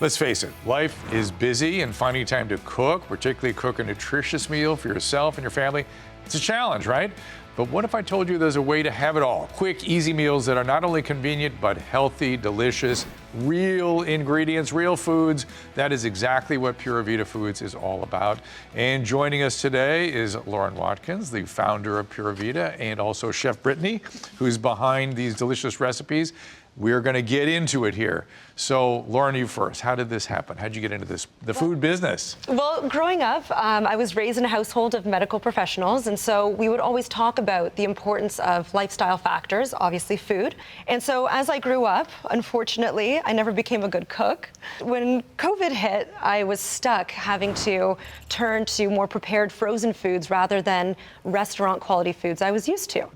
Let's face it, life is busy, and finding time to cook, particularly cook a nutritious meal for yourself and your family, it's a challenge, right? But what if I told you there's a way to have it all? Quick, easy meals that are not only convenient, but healthy, delicious, real ingredients, real foods. That is exactly what PuraVida Foods is all about. And joining us today is Lauren Watkins, the founder of PuraVida, and also Chef Brittany, who's behind these delicious recipes. We're going to get into it here. So, Lauren, you first. How did this happen? How did you get into the food business? Well, growing up, I was raised in a household of medical professionals, and so we would always talk about the importance of lifestyle factors, obviously food. And so as I grew up, unfortunately, I never became a good cook. When COVID hit, I was stuck having to turn to more prepared frozen foods rather than restaurant quality foods I was used to.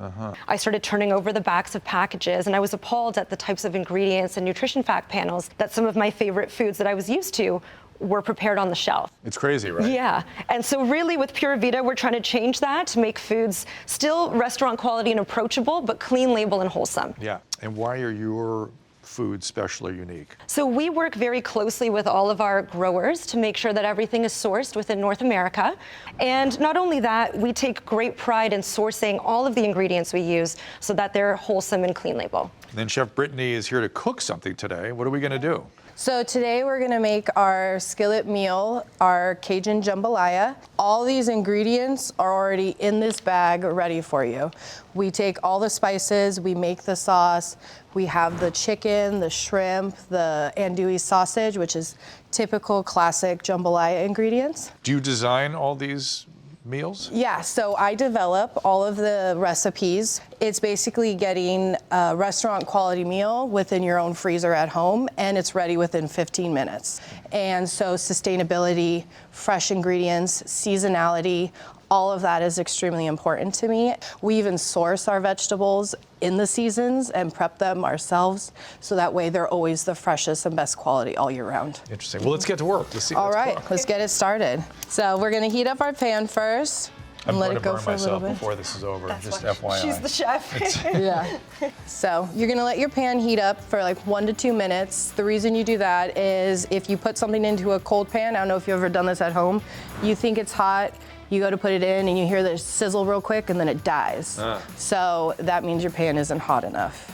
I started turning over the backs of packages, and I was appalled at the types of ingredients and nutrition fact panels that some of my favorite foods that I was used to were prepared on the shelf. It's crazy, right? Yeah, and so really with PuraVida, we're trying to change that to make foods still restaurant quality and approachable, but clean label and wholesome. Yeah, and why are your foods special or unique? So we work very closely with all of our growers to make sure that everything is sourced within North America. And not only that, we take great pride in sourcing all of the ingredients we use so that they're wholesome and clean label. And then Chef Brittany is here to cook something today. What are we going to do? So today we're gonna make our skillet meal, our Cajun jambalaya. All these ingredients are already in this bag ready for you. We take all the spices, we make the sauce, we have the chicken, the shrimp, the andouille sausage, which is typical classic jambalaya ingredients. Do you design all these meals? Yeah, so I develop all of the recipes. It's basically getting a restaurant quality meal within your own freezer at home, and it's ready within 15 minutes. And so sustainability, fresh ingredients, seasonality, all of that is extremely important to me. We even source our vegetables in the seasons and prep them ourselves, so that way they're always the freshest and best quality all year round. Interesting. Well, let's get to work. Let's see. All right, let's get it started. So we're gonna heat up our pan first and let it go for a little bit. Before this is over, just why FYI. she's the chef. Yeah. So you're gonna let your pan heat up for like 1 to 2 minutes. The reason you do that is if you put something into a cold pan, I don't know if you've ever done this at home, you think it's hot, you go to put it in and you hear the sizzle real quick and then it dies. So that means your pan isn't hot enough.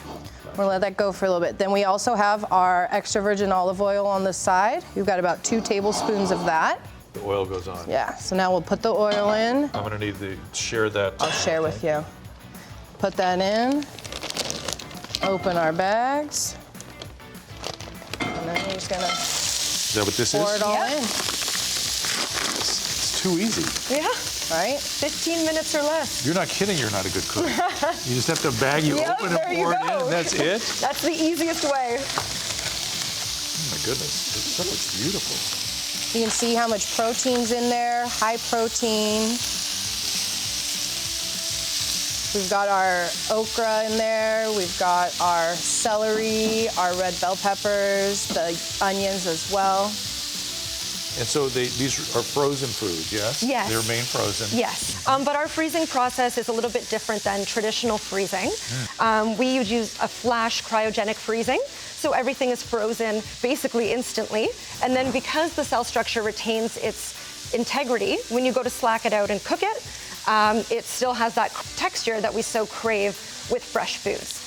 We'll let that go for a little bit. Then we also have our extra virgin olive oil on the side. We've got about 2 tablespoons of that. The oil goes on. Yeah, so now we'll put the oil in. I'm going to need to share that. I'll share with you. Put that in. Open our bags. And then you're just gonna Is that what this pour is? it all Yeah. in. It's too easy. Yeah, Right? 15 minutes or less. You're not kidding, you're not a good cook. You just have to bag, you Yep, open there and you pour it go. in, and that's it? That's the easiest way. Oh my goodness, this stuff looks beautiful. You can see how much protein's in there, high protein. We've got our okra in there, we've got our celery, our red bell peppers, the onions as well. And so these are frozen foods, yes? Yes. They remain frozen. Yes, but our freezing process is a little bit different than traditional freezing. We use a flash cryogenic freezing, so everything is frozen basically instantly. And then because the cell structure retains its integrity, when you go to slack it out and cook it, it still has that texture that we so crave with fresh foods.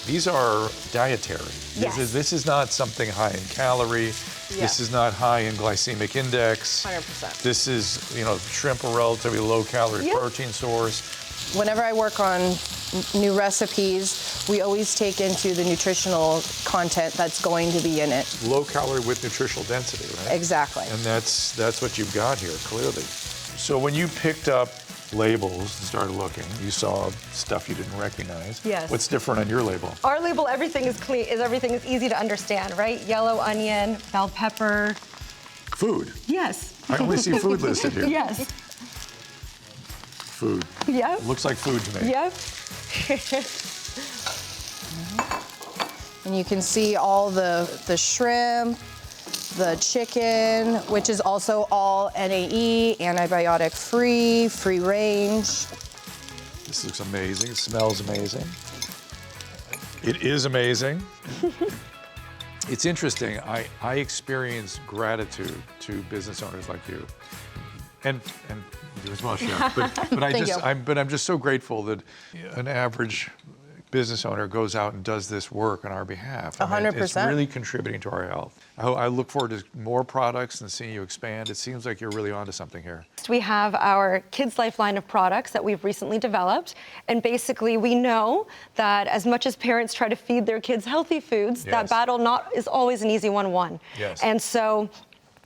These are dietary. Yes. This is not something high in calorie. Yeah. This is not high in glycemic index. 100%. This is, shrimp, a relatively low calorie Yeah. protein source. Whenever I work on new recipes, we always take into the nutritional content that's going to be in it. Low calorie with nutritional density, right? Exactly. And that's what you've got here, clearly. So when you picked up labels and started looking, you saw stuff you didn't recognize. Yes. What's different on your label? Our label, everything is clean, everything is easy to understand, right? Yellow onion, bell pepper. Food. Yes. I only see food listed here. Yes. Food. Yep. Looks like food to me. Yep. And you can see all the shrimp, the chicken, which is also all NAE, antibiotic free, free range. This looks amazing. It smells amazing. It is amazing. It's interesting. I experience gratitude to business owners like you, and you as well, Chef. But I'm just so grateful that an average business owner goes out and does this work on our behalf. 100%. It's really contributing to our health. I look forward to more products and seeing you expand. It seems like you're really onto something here. We have our KidsLife line of products that we've recently developed. And basically, we know that as much as parents try to feed their kids healthy foods, that battle is always an easy one. Yes. And so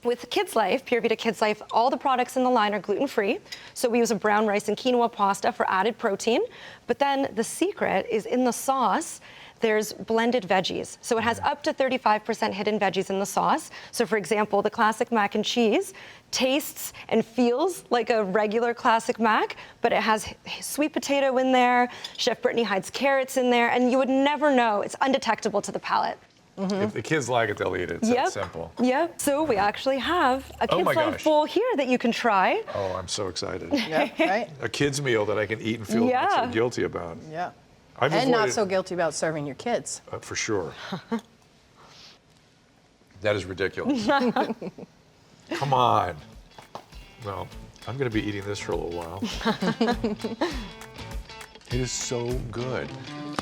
with KidsLife, PuraVida KidsLife, all the products in the line are gluten-free. So we use a brown rice and quinoa pasta for added protein. But then the secret is in the sauce, there's blended veggies. So it has up to 35% hidden veggies in the sauce. So for example, the classic mac and cheese tastes and feels like a regular classic mac, but it has sweet potato in there, Chef Brittany hides carrots in there, and you would never know. It's undetectable to the palate. If the kids like it, they'll eat it. It's that simple. Yep. So we actually have a KidsLife bowl here that you can try. Oh, I'm so excited. Yeah, right? A kid's meal that I can eat and feel not so guilty about. Yeah. I've And not avoided- so guilty about serving your kids. For sure. That is ridiculous. Come on. Well, I'm going to be eating this for a little while. It is so good.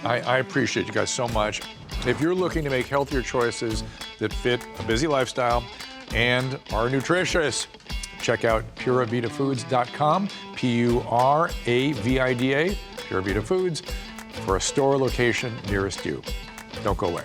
I appreciate you guys so much. If you're looking to make healthier choices that fit a busy lifestyle and are nutritious, check out PuraVidaFoods.com, PURAVIDA, PuraVida Foods, for a store location nearest you. Don't go away.